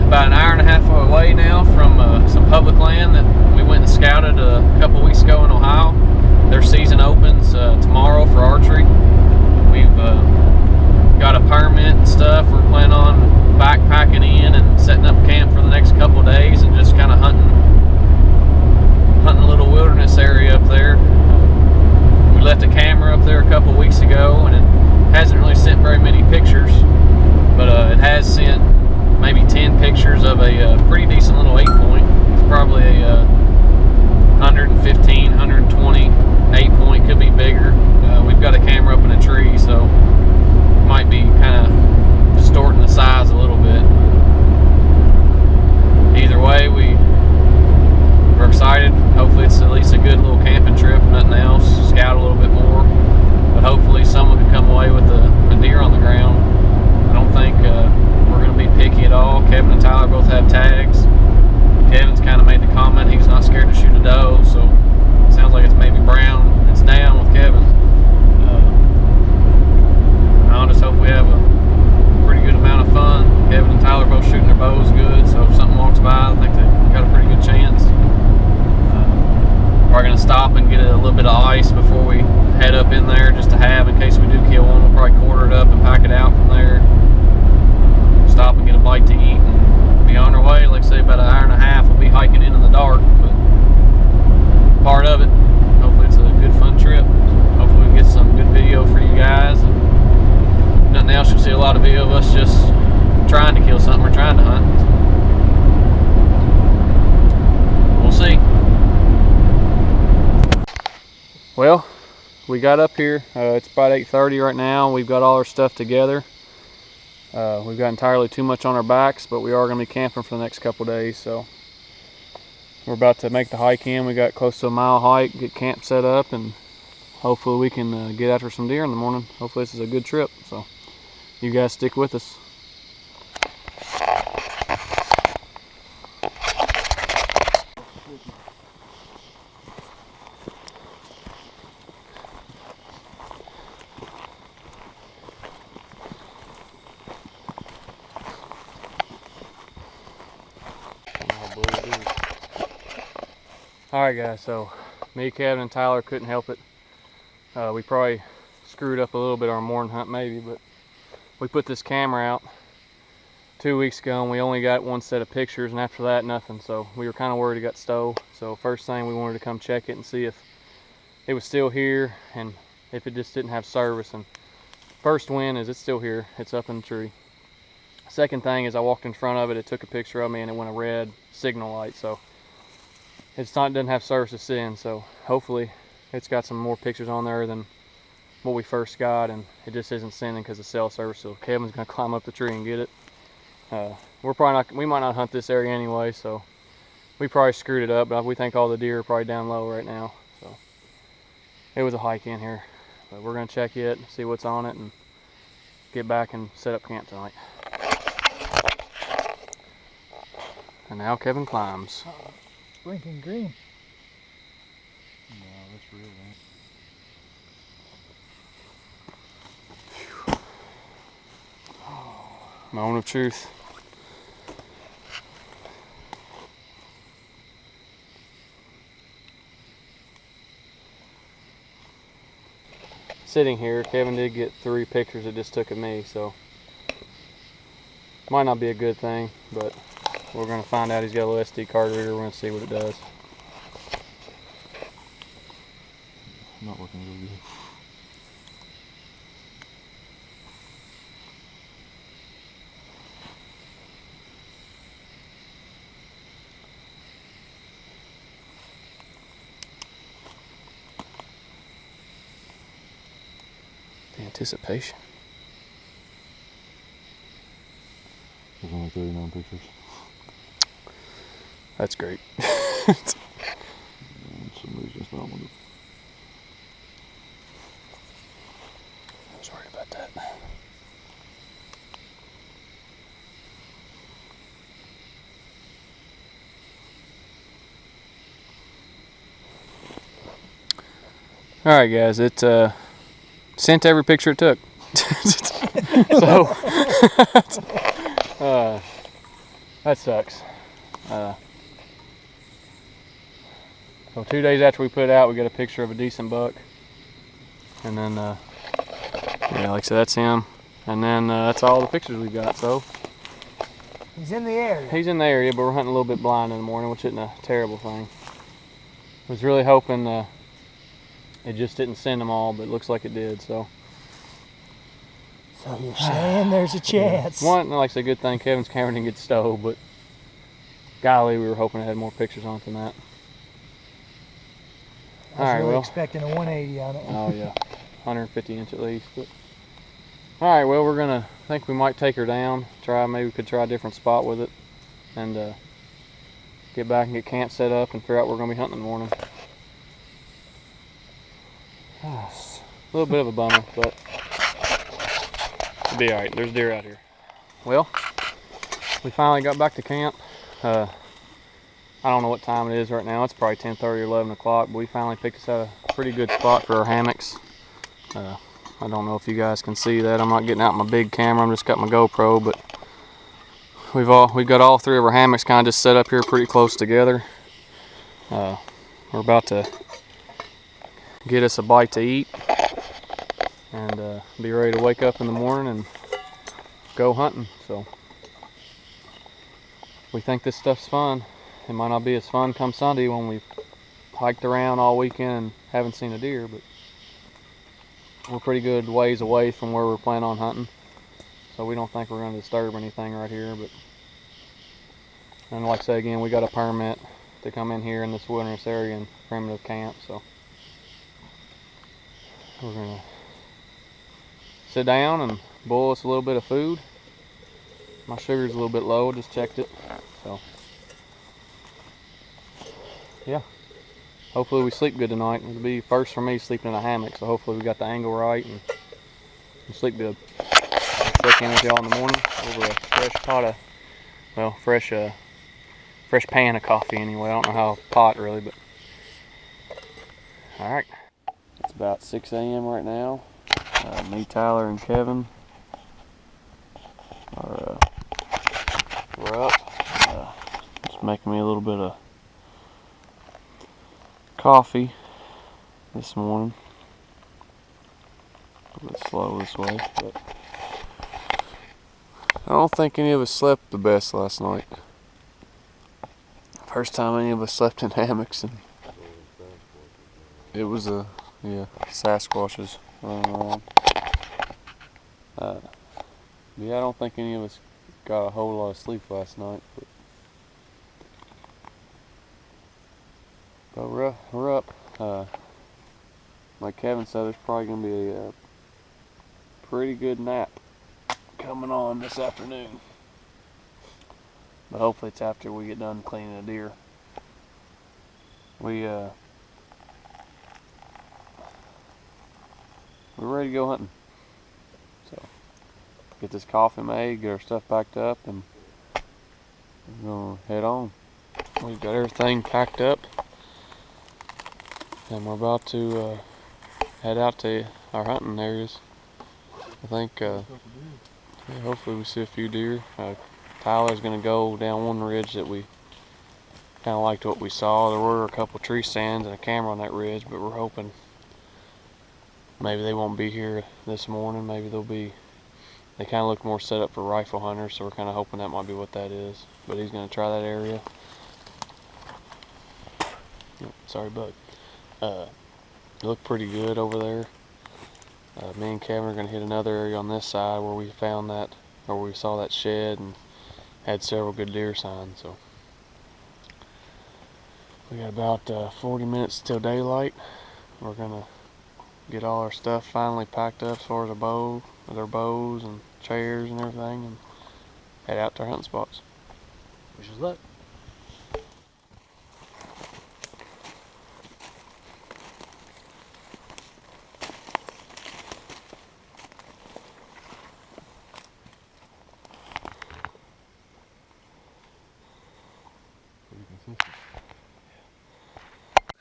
about an hour and a half away now from some public land that we went and scouted a couple weeks ago in Ohio. Their season opens tomorrow for archery. We've got a permit and stuff. We're planning on backpacking in and setting up camp for the next couple days and just kind of hunting a little wilderness area up there. We left a camera up there a couple weeks ago, and it hasn't really sent very many pictures, but it has sent maybe 10 pictures of a pretty decent little 8-point. It's probably a 115, 120 8-point, could be bigger. We've got a camera up in a tree, so it might be kind of distorting the size a little bit. Either way, we're excited. Hopefully it's at least a good little camping trip, nothing else. Scout a little bit more, but hopefully someone can come away with a deer on the ground. I don't think we're going to be picky at all. Kevin and Tyler both have tags. Kevin's kind of made the comment he's not scared to shoot a doe, so it sounds like it's maybe brown. It's down with Kevin. I just hope we have a pretty good amount of fun. Kevin and Tyler both shooting their bows good, so if something walks by, I think they've got a pretty good chance. We're going to stop and get a little bit of ice before we head up in there, just to have in case we do kill one. We'll probably quarter it up and pack it out from there. Stop and get a bite to eat and be on our way. Like I say, about an hour and a half. We'll be hiking in the dark, but part of it. Hopefully it's a good fun trip. Hopefully we can get some good video for you guys. And nothing else, you'll see a lot of video of us just trying to kill something or trying to hunt. We'll see. Well, we got up here. It's about 8:30 right now. We've got all our stuff together. We've got entirely too much on our backs, but we are going to be camping for the next couple days. So we're about to make the hike in. We got close to a mile hike, get camp set up, and hopefully we can get after some deer in the morning. Hopefully this is a good trip. So you guys stick with us. Alright guys, so me, Kevin, and Tyler couldn't help it. We probably screwed up a little bit our morning hunt maybe, but we put this camera out 2 weeks ago and we only got one set of pictures, and after that nothing. So we were kind of worried it got stole. So first thing, we wanted to come check it and see if it was still here and if it just didn't have service. And first win is it's still here, it's up in the tree. Second thing is I walked in front of it, it took a picture of me and it went a red signal light. So it doesn't have service to send, so hopefully it's got some more pictures on there than what we first got, and it just isn't sending because of cell service. So Kevin's gonna climb up the tree and get it. We might not hunt this area anyway, so we probably screwed it up, but we think all the deer are probably down low right now. So it was a hike in here, but we're gonna check it, see what's on it, and get back and set up camp tonight. And now Kevin climbs. Blinking green. No, that's real, man. Moment of truth. Sitting here, Kevin did get 3 pictures it just took of me, so might not be a good thing, but we're going to find out. He's got a little SD card reader. We're going to see what it does. Not looking real good. The anticipation. There's only 39 pictures. That's great. Somebody's just not one. I was worried about that. All right, guys. It sent every picture it took. So That sucks. So 2 days after we put it out, we got a picture of a decent buck. And then, yeah, like I said, that's him. And then that's all the pictures we've got. So He's in the area. he's in the area, but we're hunting a little bit blind in the morning, which isn't a terrible thing. Was really hoping it just didn't send them all, but it looks like it did. So you're saying there's a chance. one, like I said, good thing Kevin's camera didn't get stowed, but golly, we were hoping it had more pictures on it than that. I was really expecting a 180 on it. Oh yeah, 150 inch at least. But all right, well, we're gonna think we might take her down. Maybe we could try a different spot with it, and get back and get camp set up and figure out where we're gonna be hunting in the morning. A little bit of a bummer, but it'll be all right. There's deer out here. Well, we finally got back to camp. I don't know what time it is right now. It's probably 10:30 or 11 o'clock, but we finally picked us out a pretty good spot for our hammocks. I don't know if you guys can see that. I'm not getting out my big camera. I'm just got my GoPro, but we've got all three of our hammocks kind of just set up here pretty close together. We're about to get us a bite to eat and be ready to wake up in the morning and go hunting. So we think this stuff's fun. It might not be as fun come Sunday when we've hiked around all weekend and haven't seen a deer, but we're pretty good ways away from where we're planning on hunting, so we don't think we're going to disturb anything right here. But and like I say again, we got a permit to come in here in this wilderness area and primitive camp, so we're going to sit down and boil us a little bit of food. My sugar's a little bit low, just checked it, so yeah, hopefully we sleep good tonight. It'll be first for me sleeping in a hammock, so hopefully we got the angle right and sleep good. I'll check in with y'all in the morning over a fresh pot of, well, fresh pan of coffee anyway. I don't know how pot really, but all right. It's about 6 a.m. right now. Me, Tyler, and Kevin are we're up. Just making me a little bit of coffee this morning. A little bit slow this way, but I don't think any of us slept the best last night. First time any of us slept in hammocks, and it was Sasquatches running around. Yeah, I don't think any of us got a whole lot of sleep last night, but we're up. Like Kevin said, there's probably going to be a pretty good nap coming on this afternoon. But hopefully it's after we get done cleaning the deer. We're ready to go hunting. So get this coffee made, get our stuff packed up, and we're gonna head on. We've got everything packed up, and we're about to head out to our hunting areas. I think hopefully we see a few deer. Tyler's gonna go down one ridge that we kind of liked what we saw. There were a couple tree stands and a camera on that ridge, but we're hoping maybe they won't be here this morning. Maybe they'll be. They kind of look more set up for rifle hunters, so we're kind of hoping that might be what that is. But he's gonna try that area. Oh, sorry, bug. They look pretty good over there. Me and Kevin are gonna hit another area on this side where we found that, or we saw that shed and had several good deer signs. So we got about 40 minutes till daylight. We're gonna get all our stuff finally packed up as far as our bows and chairs and everything, and head out to our hunting spots. Wish us luck.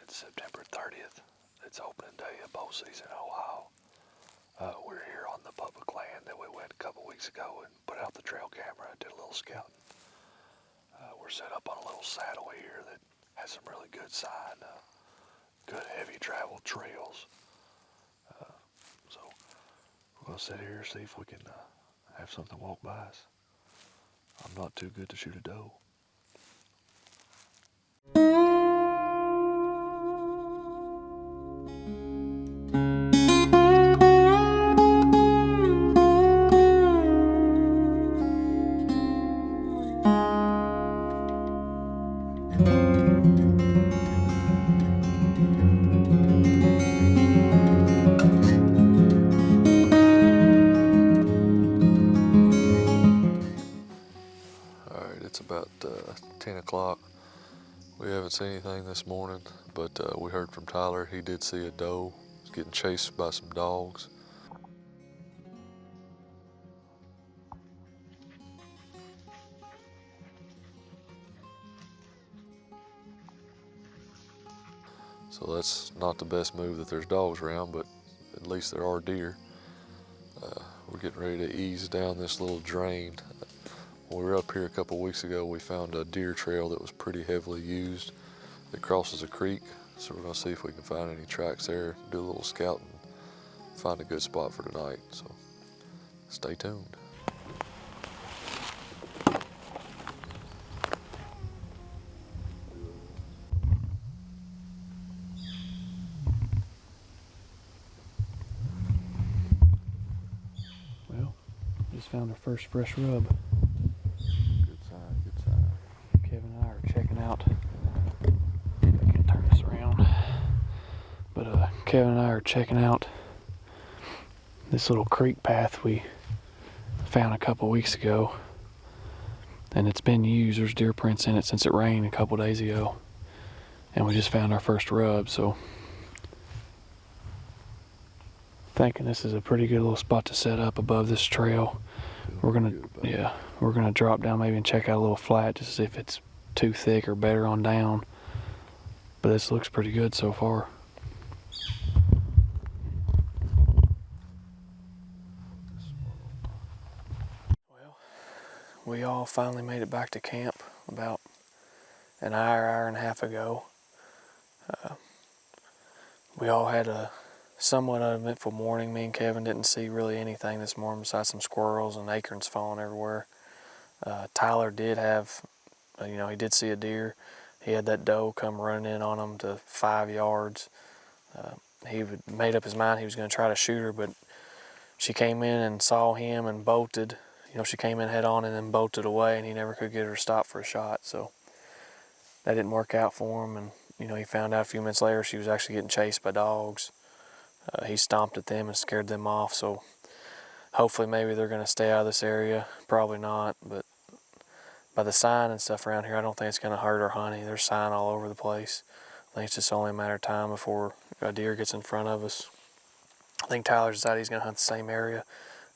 It's September 30th. It's opening day of bow season in Ohio. We're here on the public land that we went a couple weeks ago and put out the trail camera and did a little scouting. We're set up on a little saddle here that has some really good sign, good heavy travel trails. So we're going to sit here and see if we can have something walk by us. I'm not too good to shoot a doe. Alright, it's about 10 o'clock. We haven't seen anything this morning, but we heard from Tyler. He did see a doe. He's getting chased by some dogs. So that's not the best move that there's dogs around, but at least there are deer. We're getting ready to ease down this little drain. When we were up here a couple weeks ago, we found a deer trail that was pretty heavily used that crosses a creek. So we're gonna see if we can find any tracks there, do a little scouting, find a good spot for tonight. So stay tuned. Well, just found our first fresh rub. Good sign, good sign. Kevin and I are checking out. I can turn this around. But Kevin and I are checking out this little creek path we found a couple weeks ago. And it's been used. There's deer prints in it since it rained a couple days ago. And we just found our first rub, so thinking this is a pretty good little spot to set up above this trail. We're gonna drop down maybe and check out a little flat just to see if it's too thick or better on down. But this looks pretty good so far. Well, we all finally made it back to camp about an hour and a half ago. We all had a somewhat uneventful morning. Me and Kevin didn't see really anything this morning besides some squirrels and acorns falling everywhere. Tyler did have, he did see a deer. He had that doe come running in on him to 5 yards. He made up his mind he was going to try to shoot her, but she came in and saw him and bolted. She came in head on and then bolted away, and he never could get her to stop for a shot. So that didn't work out for him. And he found out a few minutes later she was actually getting chased by dogs. He stomped at them and scared them off. So hopefully maybe they're going to stay out of this area. Probably not, but by the sign and stuff around here, I don't think it's going to hurt our hunting. There's sign all over the place. I think it's just only a matter of time before a deer gets in front of us. I think Tyler decided he's going to hunt the same area.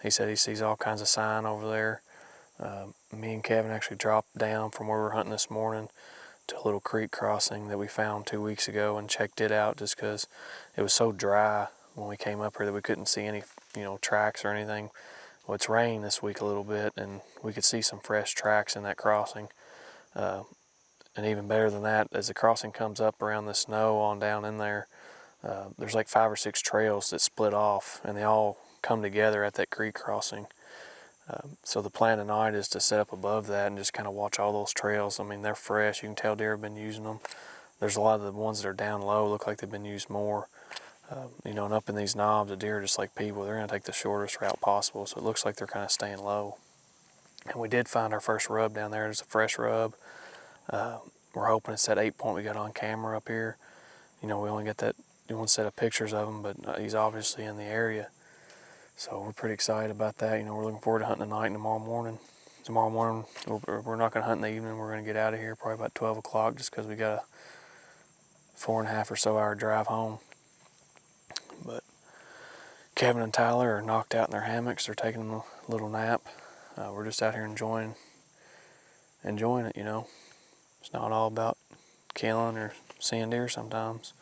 He said he sees all kinds of sign over there. Me and Kevin actually dropped down from where we were hunting this morning to a little creek crossing that we found 2 weeks ago and checked it out just because it was so dry when we came up here that we couldn't see any tracks or anything. Well, it's rained this week a little bit, and we could see some fresh tracks in that crossing. And even better than that, as the crossing comes up around the snow on down in there, there's like 5 or 6 trails that split off, and they all come together at that creek crossing. So the plan tonight is to set up above that and just kind of watch all those trails. I mean, they're fresh. You can tell deer have been using them. There's a lot of the ones that are down low look like they've been used more. And up in these knobs, the deer are just like people. They're going to take the shortest route possible, so it looks like they're kind of staying low. And we did find our first rub down there. It's a fresh rub. We're hoping it's that 8-point we got on camera up here. We only got that one set of pictures of him, but he's obviously in the area. So we're pretty excited about that. We're looking forward to hunting tonight and tomorrow morning. Tomorrow morning, we're not going to hunt in the evening. We're going to get out of here probably about 12 o'clock just because we got a 4.5 or so hour drive home. But Kevin and Tyler are knocked out in their hammocks. They're taking a little nap. We're just out here enjoying it, It's not all about killing or seeing deer sometimes.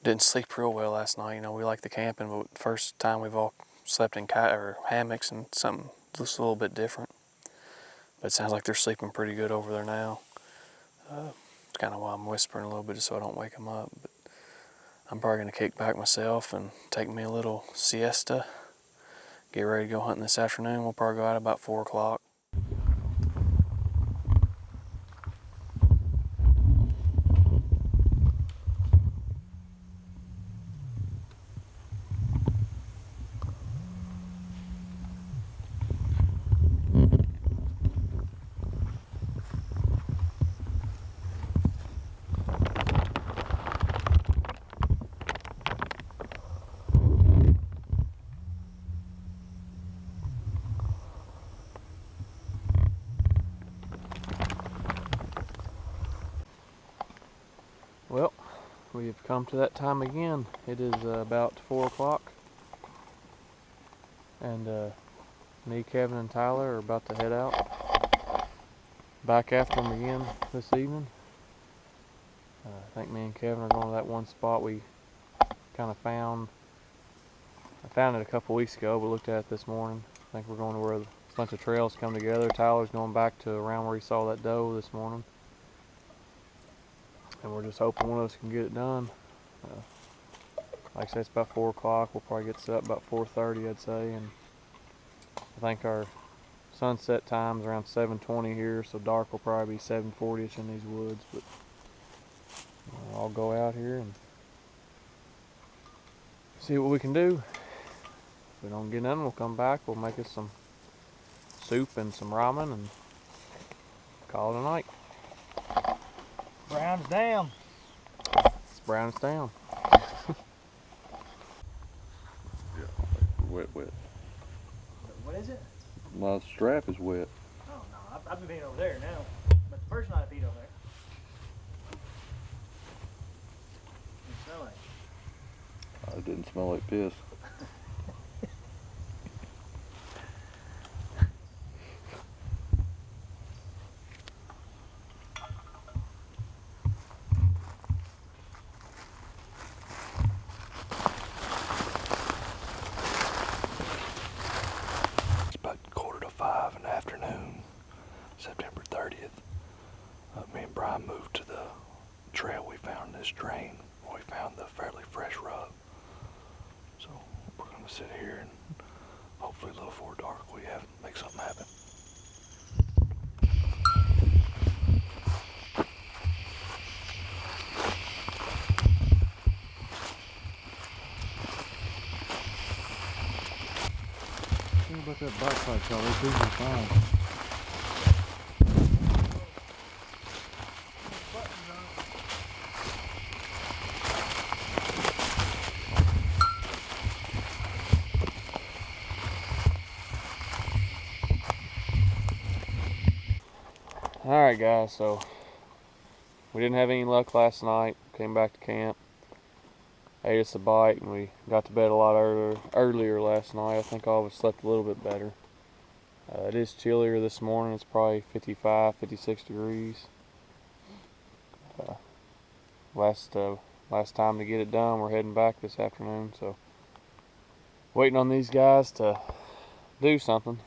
Didn't sleep real well last night. We like the camping, but the first time we've all slept in hammocks and something just a little bit different. But it sounds like they're sleeping pretty good over there now. It's kind of why I'm whispering a little bit just so I don't wake them up. But I'm probably going to kick back myself and take me a little siesta. Get ready to go hunting this afternoon. We'll probably go out about 4 o'clock. Well, we have come to that time again. It is about 4 o'clock. And me, Kevin, and Tyler are about to head out. Back after them again this evening. I think me and Kevin are going to that one spot we kind of found. I found it a couple weeks ago, but looked at it this morning. I think we're going to where a bunch of trails come together. Tyler's going back to around where he saw that doe this morning. And we're just hoping one of us can get it done. Like I said, it's about 4 o'clock. We'll probably get set up about 4:30, I'd say. And I think our sunset time's around 7:20 here, so dark will probably be 7:40ish in these woods. But I'll go out here and see what we can do. If we don't get none, we'll come back. We'll make us some soup and some ramen and call it a night. Brown's down. It's brown as down. Yeah, wet. What is it? My strap is wet. Oh no, I've been peeing over there now. But the first night I peed over there. It smell like. It didn't smell like piss. It's about 4:45 in the afternoon, September 30th. Me and Brian moved to the trail we found in this drain. We found the fairly fresh rub. So we're going to sit here and hopefully a little before dark we make something happen. Think about that backpack, y'all. They're busy fine. Alright guys, so we didn't have any luck last night. Came back to camp, ate us a bite, and we got to bed a lot earlier last night. I think all of us slept a little bit better. It is chillier this morning. It's probably 55, 56 degrees. Last time to get it done. We're heading back this afternoon, so waiting on these guys to do something.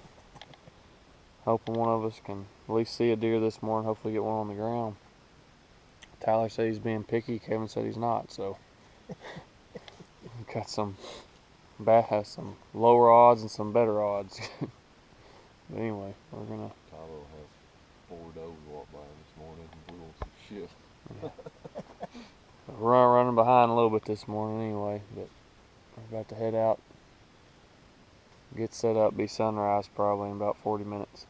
Hoping one of us can at least see a deer this morning, hopefully get one on the ground. Tyler said he's being picky, Kevin said he's not, so we've got some lower odds and some better odds. But anyway, we're gonna... Tyler has 4 does walk by him this morning and we want some shit. We're running behind a little bit this morning anyway, but we're about to head out, get set up, be sunrise probably in about 40 minutes.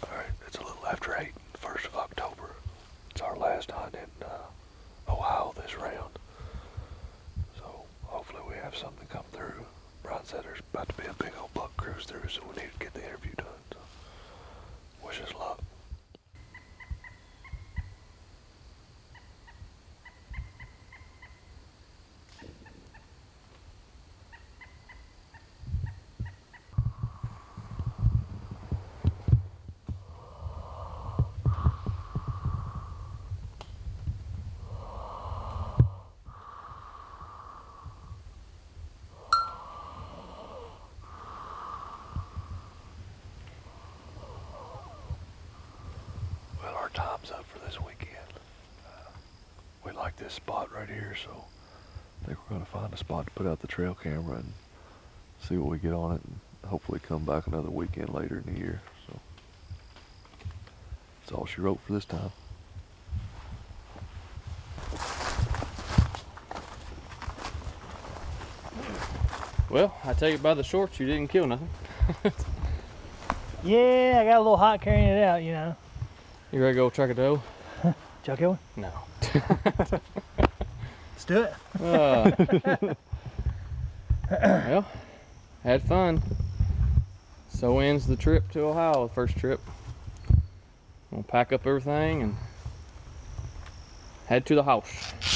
Alright, it's a little after 8, 1st of October. It's our last hunt in Ohio this round. So hopefully we have something come through. Brian said there's about to be a big old buck cruise through, so we need to get the interview done. So wish us luck. wraps up for this weekend. We like this spot right here, so I think we're going to find a spot to put out the trail camera and see what we get on it, and hopefully come back another weekend later in the year. So that's all she wrote for this time. Well, I take it by the shorts, you didn't kill nothing. Yeah, I got a little hot carrying it out, you know. You ready to go track a doe? Chuck it one? No. Let's do it. Well, had fun. So ends the trip to Ohio, the first trip. We'll pack up everything and head to the house.